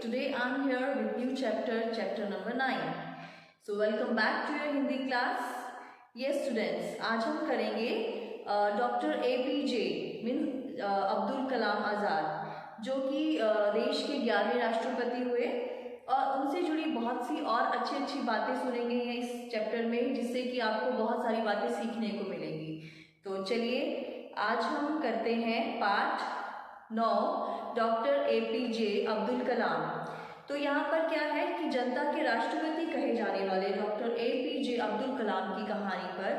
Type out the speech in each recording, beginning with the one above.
Today I'm here with new chapter number 9. So welcome back to your Hindi class. Yes students, आज हम करेंगे doctor APJ mean Abdul Kalam Azad, जो कि देश के 11वें राष्ट्रपति हुए, और उनसे जुड़ी बहुत सी और अच्छी बातें सुनेंगे इस चैप्टर में, जिससे कि आपको बहुत सारी बातें सीखने को मिलेंगी। तो चलिए आज हम करते हैं part 9, doctor APJ Abdul Kalam. तो यहाँ पर क्या है कि जनता के राष्ट्रपति कहे जाने वाले डॉक्टर APJ अब्दुल कलाम की कहानी पर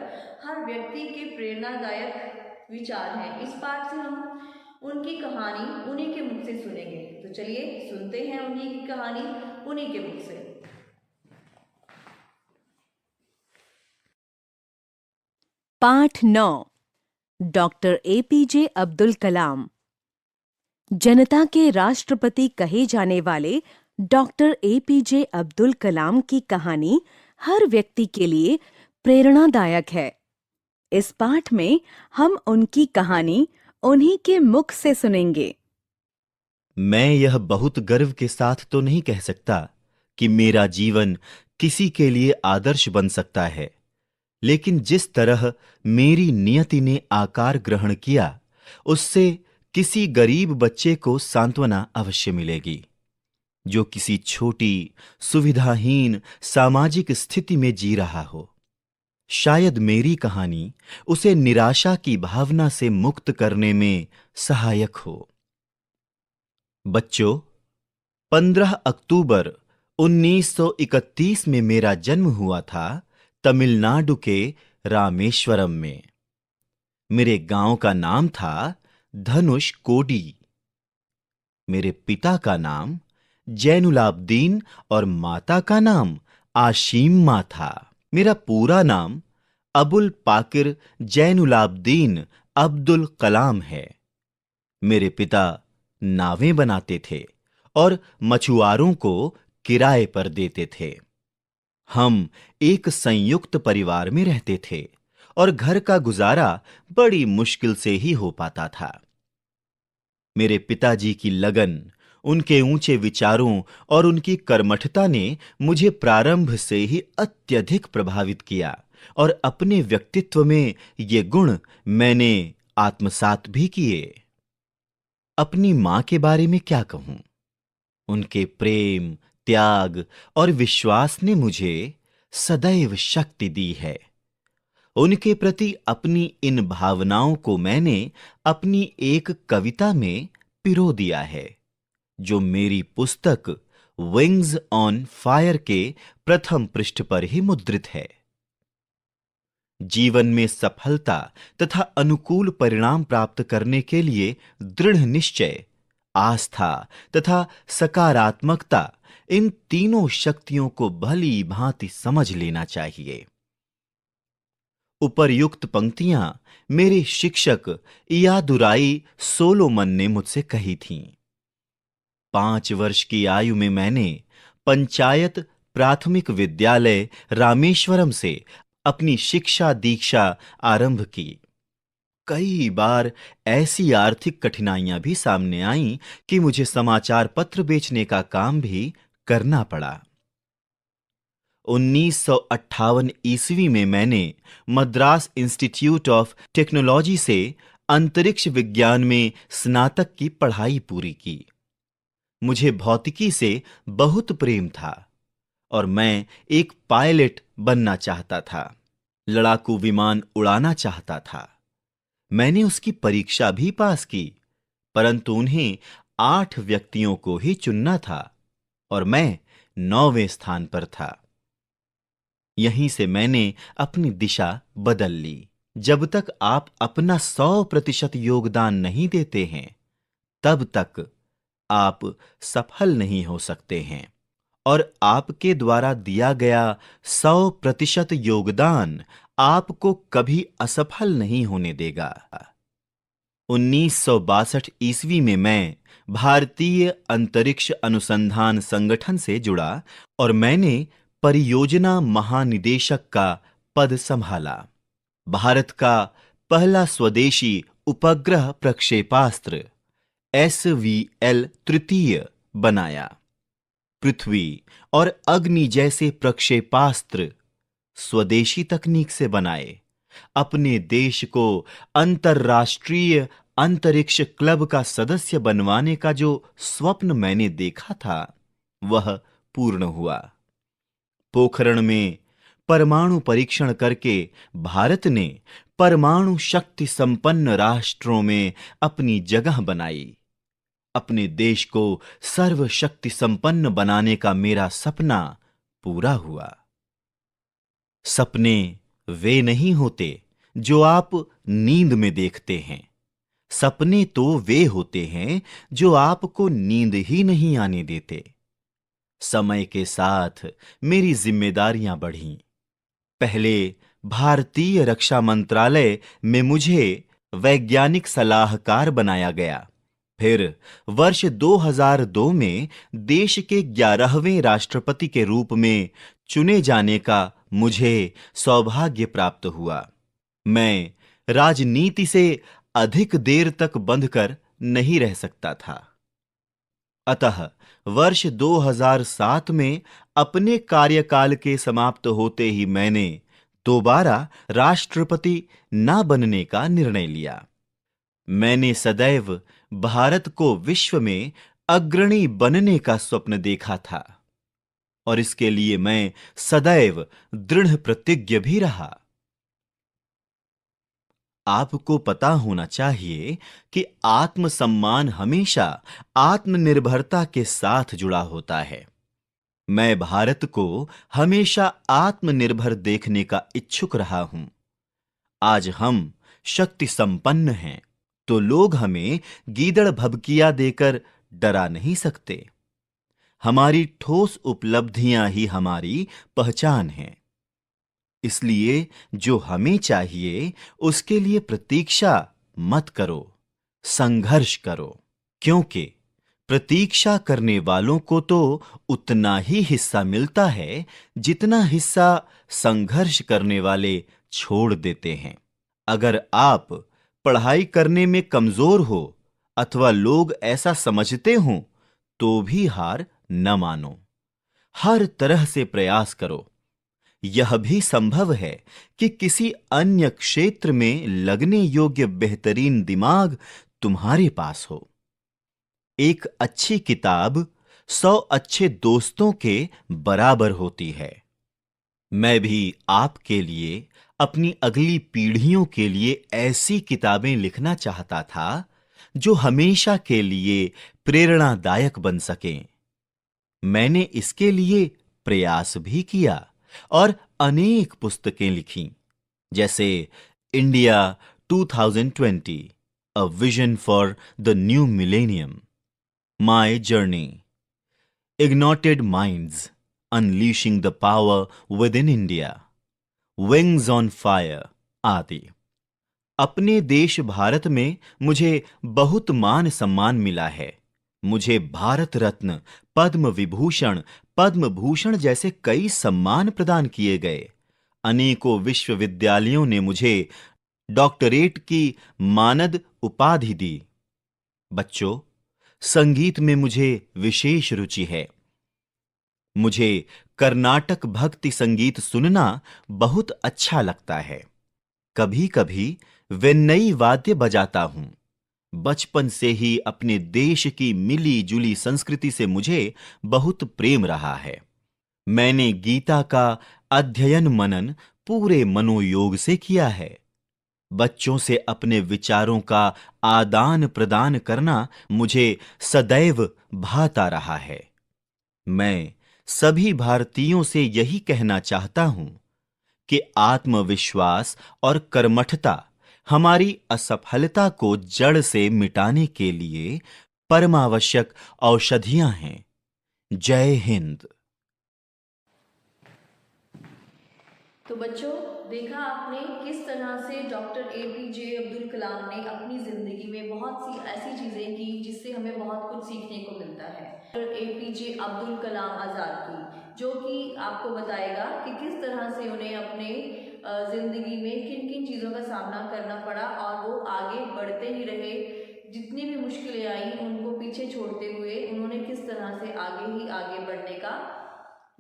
हर व्यक्ति के प्रेरणादायक विचार हैं। इस पार्ट से हम उनकी कहानी उन्हीं के मुख से सुनेंगे। तो चलिए सुनते हैं उन्हीं की कहानी उन्हीं के मुख से। पाठ 9, डॉक्टर APJ अब्दुल कलाम। जनता के राष्ट्रपति कहे जाने वाले डॉक्टर APJ अब्दुल कलाम की कहानी हर व्यक्ति के लिए प्रेरणादायक है। इस पाठ में हम उनकी कहानी उन्हीं के मुख से सुनेंगे। मैं यह बहुत गर्व के साथ तो नहीं कह सकता कि मेरा जीवन किसी के लिए आदर्श बन सकता है, लेकिन जिस तरह मेरी नियति ने आकार ग्रहण किया, उससे किसी गरीब बच्चे को सांत्वना अवश्य मिलेगी, जो किसी छोटी सुविधाहीन सामाजिक स्थिति में जी रहा हो। शायद मेरी कहानी उसे निराशा की भावना से मुक्त करने में सहायक हो। बच्चों, 15 अक्टूबर 1931 में मेरा जन्म हुआ था तमिलनाडु के रामेश्वरम में। मेरे गांव का नाम था धनुष कोडी। मेरे पिता का नाम जैनुलाब्दीन और माता का नाम आशीम्मा था। मेरा पूरा नाम अबुल पाकिर जैनुलाब्दीन अब्दुल कलाम है। मेरे पिता नावें बनाते थे और मछुआरों को किराए पर देते थे। हम एक संयुक्त परिवार में रहते थे और घर का गुजारा बड़ी मुश्किल से ही हो पाता था। मेरे पिताजी की लगन, उनके ऊंचे विचारों और उनकी कर्मठता ने मुझे प्रारंभ से ही अत्यधिक प्रभावित किया, और अपने व्यक्तित्व में ये गुण मैंने आत्मसात भी किए। अपनी मां के बारे में क्या कहूं? उनके प्रेम, त्याग और विश्वास ने मुझे सदैव शक्ति दी है। उनके प्रति अपनी इन भावनाओं को मैंने अपनी एक कविता में पिरो दिया है, जो मेरी पुस्तक विंग्स ऑन फायर के प्रथम पृष्ठ पर ही मुद्रित है। जीवन में सफलता तथा अनुकूल परिणाम प्राप्त करने के लिए दृढ़ निश्चय, आस्था तथा सकारात्मकता, इन तीनों शक्तियों को भली भांति समझ लेना चाहिए। उपर्युक्त पंक्तियां मेरे शिक्षक इयादुराई सोलोमन ने मुझसे कही थीं। 5 वर्ष की आयु में मैंने पंचायत प्राथमिक विद्यालय रामेश्वरम से अपनी शिक्षा दीक्षा आरंभ की। कई बार ऐसी आर्थिक कठिनाइयां भी सामने आईं कि मुझे समाचार पत्र बेचने का काम भी करना पड़ा। 1958 ईस्वी में मैंने मद्रास इंस्टीट्यूट ऑफ टेक्नोलॉजी से अंतरिक्ष विज्ञान में स्नातक की पढ़ाई पूरी की। मुझे भौतिकी से बहुत प्रेम था और मैं एक पायलट बनना चाहता था, लड़ाकू विमान उड़ाना चाहता था। मैंने उसकी परीक्षा भी पास की, परंतु उन्हें 8 व्यक्तियों को ही चुनना था और मैं 9वें स्थान पर था। यहीं से मैंने अपनी दिशा बदल ली। जब तक आप अपना 100% योगदान नहीं देते हैं, तब तक आप सफल नहीं हो सकते हैं, और आपके द्वारा दिया गया 100% योगदान आपको कभी असफल नहीं होने देगा। 1962 ईस्वी में मैं भारतीय अंतरिक्ष अनुसंधान संगठन से जुड़ा और मैंने परियोजना महानिदेशक का पद संभाला। भारत का पहला स्वदेशी उपग्रह प्रक्षेपास्त्र SVL तृतीय बनाया। पृथ्वी और अग्नि जैसे प्रक्षेपास्त्र स्वदेशी तकनीक से बनाए। अपने देश को अंतर्राष्ट्रीय अंतरिक्ष क्लब का सदस्य बनवाने का जो स्वप्न मैंने देखा था वह पूर्ण हुआ। पोखरण में परमाणु परीक्षण करके भारत ने परमाणु शक्ति संपन्न राष्ट्रों में अपनी जगह बनाई। अपने देश को सर्वशक्ति संपन्न बनाने का मेरा सपना पूरा हुआ। सपने वे नहीं होते जो आप नींद में देखते हैं। सपने तो वे होते हैं जो आपको नींद ही नहीं आने देते। समय के साथ मेरी जिम्मेदारियां बढ़ीं। पहले भारतीय रक्षा मंत्रालय में मुझे वैज्ञानिक सलाहकार बनाया गया। फिर वर्ष 2002 में देश के 11वें राष्ट्रपति के रूप में चुने जाने का मुझे सौभाग्य प्राप्त हुआ। मैं राजनीति से अधिक देर तक बंधकर नहीं रह सकता था। अतः वर्ष 2007 में अपने कार्यकाल के समाप्त होते ही मैंने दोबारा राष्ट्रपति न बनने का निर्णय लिया। मैंने सदैव भारत को विश्व में अग्रणी बनने का स्वप्न देखा था और इसके लिए मैं सदैव दृढ़ प्रतिज्ञ भी रहा। आपको पता होना चाहिए कि आत्मसम्मान हमेशा आत्मनिर्भरता के साथ जुड़ा होता है। मैं भारत को हमेशा आत्मनिर्भर देखने का इच्छुक रहा हूं। आज हम शक्ति संपन्न हैं तो लोग हमें गीदड़ भभकिया देकर डरा नहीं सकते। हमारी ठोस उपलब्धियां ही हमारी पहचान है। इसलिए जो हमें चाहिए उसके लिए प्रतीक्षा मत करो, संघर्ष करो, क्योंकि प्रतीक्षा करने वालों को तो उतना ही हिस्सा मिलता है जितना हिस्सा संघर्ष करने वाले छोड़ देते हैं। अगर आप पढ़ाई करने में कमजोर हो अथवा लोग ऐसा समझते हो तो भी हार न मानो। हर तरह से प्रयास करो। यह भी संभव है कि किसी अन्य क्षेत्र में लगने योग्य बेहतरीन दिमाग तुम्हारे पास हो। एक अच्छी किताब 100 अच्छे दोस्तों के बराबर होती है। मैं भी आपके लिए, अपनी अगली पीढ़ियों के लिए ऐसी किताबें लिखना चाहता था जो हमेशा के लिए प्रेरणादायक बन सकें। मैंने इसके लिए प्रयास भी किया और अनेक पुस्तकें लिखीं, जैसे India 2020, a vision for the new millennium, my journey, ignited minds, unleashing the power with in India, wings on fire आदि। अपने देश भारत में मुझे बहुत मान सम्मान मिला है। मुझे भारत रत्न, पद्म विभूषण, पद्म भूषण जैसे कई सम्मान प्रदान किए गए। अनेकों विश्वविद्यालयों ने मुझे डॉक्टरेट की मानद उपाधि दी। बच्चों, संगीत में मुझे विशेष रुचि है। मुझे कर्नाटक भक्ति संगीत सुनना बहुत अच्छा लगता है। कभी-कभी वेन्नई वाद्य बजाता हूं। बचपन से ही अपने देश की मिली जुली संस्कृति से मुझे बहुत प्रेम रहा है। मैंने गीता का अध्ययन मनन पूरे मनोयोग से किया है। बच्चों से अपने विचारों का आदान प्रदान करना मुझे सदैव भाता रहा है। मैं सभी भारतीयों से यही कहना चाहता हूं कि आत्मविश्वास और कर्मठता हमारी असफलता को जड़ से मिटाने के लिए परमावश्यक औषधियां हैं। जय हिंद। तो बच्चों, देखा आपने किस तरह से डॉक्टर एपीजे अब्दुल कलाम ने अपनी ज़िंदगी में बहुत सी ऐसी चीज़ें की जिससे हमें बहुत कुछ सीखने को मिलता है। डॉक्टर एपीजे अब्दुल कलाम आज़ाद की, जो कि आपको बताएगा कि किस तरह से उन्हें अपने ज़िंदगी में किन किन चीज़ों का सामना करना पड़ा और वो आगे बढ़ते ही रहे, जितनी भी मुश्किलें आई उनको पीछे छोड़ते हुए उन्होंने किस तरह से आगे ही आगे बढ़ने का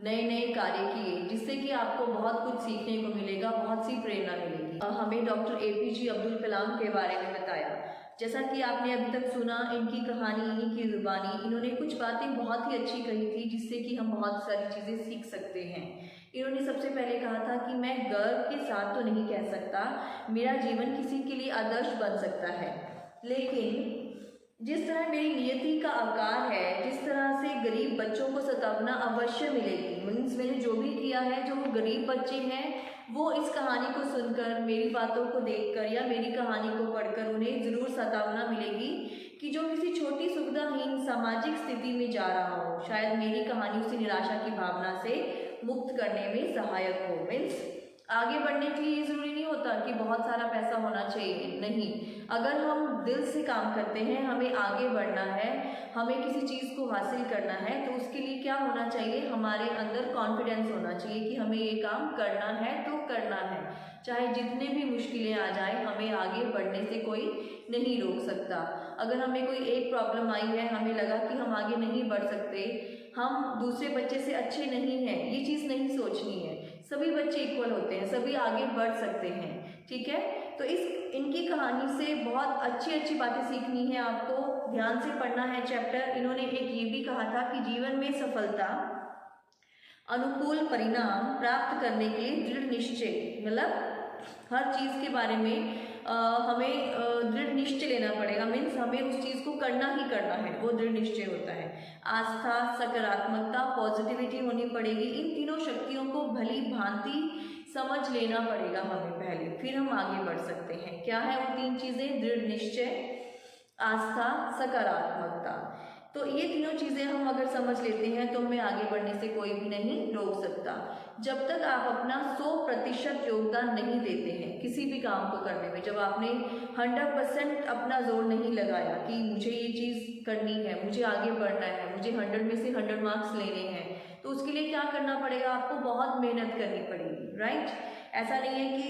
नए नए कार्य किए, जिससे कि आपको बहुत कुछ सीखने को मिलेगा, बहुत सी प्रेरणा मिलेगी। हमें डॉक्टर एपीजे अब्दुल कलाम के बारे में बताया। जैसा कि आपने अभी तक सुना, इनकी कहानी, इन्हीं की ज़ुबानी, इन्होंने कुछ बातें बहुत ही अच्छी कही थी जिससे कि हम बहुत सारी चीज़ें सीख सकते हैं। इन्होंने सबसे पहले कहा था कि मैं गर्व के साथ तो नहीं कह सकता मेरा जीवन किसी के लिए आदर्श बन सकता है, लेकिन जिस तरह मेरी नियति का आकार है, जिस तरह से गरीब बच्चों को सतावना अवश्य मिलेगी, मीन्स मैंने जो भी किया है, जो वो गरीब बच्चे हैं वो इस कहानी को सुनकर, मेरी बातों को देखकर या मेरी कहानी को पढ़कर उन्हें ज़रूर सतावना मिलेगी कि जो किसी छोटी सुविधाहीन सामाजिक स्थिति में जा रहा हो, शायद मेरी कहानी उसी निराशा की भावना से मुक्त करने में सहायक हो। मीन्स आगे बढ़ने के लिए ये ज़रूरी नहीं होता कि बहुत सारा पैसा होना चाहिए, नहीं। अगर हम दिल से काम करते हैं, हमें आगे बढ़ना है, हमें किसी चीज़ को हासिल करना है, तो उसके लिए क्या होना चाहिए, हमारे अंदर कॉन्फिडेंस होना चाहिए कि हमें ये काम करना है तो करना है, चाहे जितने भी मुश्किलें आ जाए, हमें आगे बढ़ने से कोई नहीं रोक सकता। अगर हमें कोई एक प्रॉब्लम आई है, हमें लगा कि हम आगे नहीं बढ़ सकते, हम दूसरे बच्चे से अच्छे नहीं हैं, ये चीज़ नहीं सोचनी है। सभी बच्चे इक्वल होते हैं, सभी आगे बढ़ सकते हैं, ठीक है। तो इनकी कहानी से बहुत अच्छी अच्छी बातें सीखनी है, आपको ध्यान से पढ़ना है चैप्टर। इन्होंने एक ये भी कहा था कि जीवन में सफलता, अनुकूल परिणाम प्राप्त करने के लिए दृढ़ निश्चय, मतलब हर चीज़ के बारे में हमें दृढ़ निश्चय लेना पड़ेगा। मीन्स हमें उस चीज़ को करना ही करना है, वो दृढ़ निश्चय होता है। आस्था, सकारात्मकता, पॉजिटिविटी होनी पड़ेगी। इन तीनों शक्तियों को भली भांति समझ लेना पड़ेगा हमें पहले, फिर हम आगे बढ़ सकते हैं। क्या है वो तीन चीज़ें? दृढ़ निश्चय, आस्था, सकारात्मकता। तो ये तीनों चीज़ें हम अगर समझ लेते हैं तो हमें आगे बढ़ने से कोई भी नहीं रोक सकता। जब तक आप अपना 100% योगदान नहीं देते हैं किसी भी काम को करने में, जब आपने 100% अपना जोर नहीं लगाया कि मुझे ये चीज़ करनी है, मुझे आगे बढ़ना है, मुझे 100 में से 100 मार्क्स लेने हैं, तो उसके लिए क्या करना पड़ेगा? आपको बहुत मेहनत करनी पड़ेगी, राइट। ऐसा नहीं है कि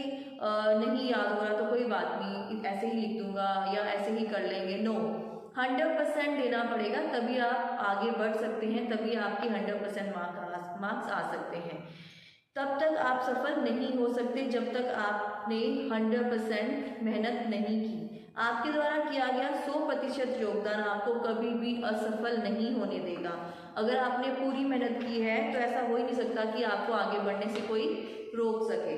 नहीं याद हो रहा तो कोई बात नहीं, ऐसे ही लिख दूंगा या ऐसे ही कर लेंगे, नो, 100% देना पड़ेगा, तभी आप आगे बढ़ सकते हैं, तभी आपके 100% मार्क्स आ सकते हैं। तब तक आप सफल नहीं हो सकते जब तक आपने 100% मेहनत नहीं की। आपके द्वारा किया गया 100% योगदान आपको कभी भी असफल नहीं होने देगा। अगर आपने पूरी मेहनत की है तो ऐसा हो ही नहीं सकता कि आपको आगे बढ़ने से कोई रोक सके।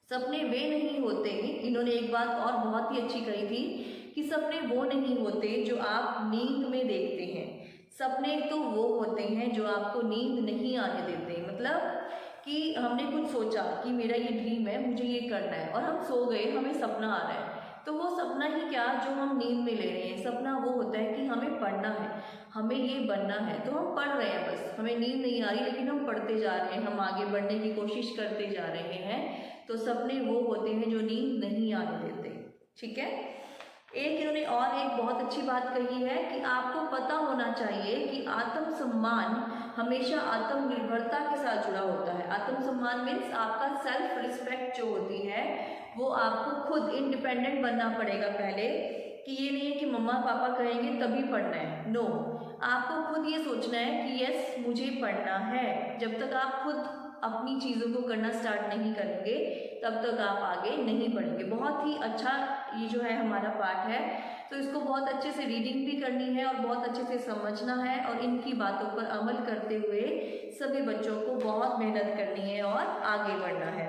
सपने वे नहीं होते, इन्होंने एक बात और बहुत ही अच्छी कही थी कि सपने वो नहीं होते जो आप नींद में देखते हैं, सपने तो वो होते हैं जो आपको नींद नहीं आने देते। मतलब कि हमने कुछ सोचा कि मेरा ये ड्रीम है, मुझे ये करना है, और हम सो गए, हमें सपना आ रहा है, तो वो सपना ही क्या जो हम नींद में ले रहे हैं। सपना वो होता है कि हमें पढ़ना है, हमें ये बनना है, तो हम पढ़ रहे हैं, बस हमें नींद नहीं आ रही लेकिन हम पढ़ते जा रहे हैं, हम आगे बढ़ने की कोशिश करते जा रहे हैं। तो सपने वो होते हैं जो नींद नहीं आने देते, ठीक है। एक इन्होंने और एक बहुत अच्छी बात कही है कि आपको पता होना चाहिए कि आत्मसम्मान हमेशा आत्मनिर्भरता के साथ जुड़ा होता है। आत्मसम्मान मीन्स आपका सेल्फ रिस्पेक्ट जो होती है वो आपको खुद इंडिपेंडेंट बनना पड़ेगा पहले, कि ये नहीं है कि मम्मा पापा कहेंगे तभी पढ़ना है, नो, आपको खुद ये सोचना है कि यस मुझे पढ़ना है। जब तक आप खुद अपनी चीज़ों को करना स्टार्ट नहीं करेंगे तब तक आप आगे नहीं बढ़ेंगे। बहुत ही अच्छा ये जो है हमारा पाठ है, तो इसको बहुत अच्छे से रीडिंग भी करनी है और बहुत अच्छे से समझना है, और इनकी बातों पर अमल करते हुए सभी बच्चों को बहुत मेहनत करनी है और आगे बढ़ना है।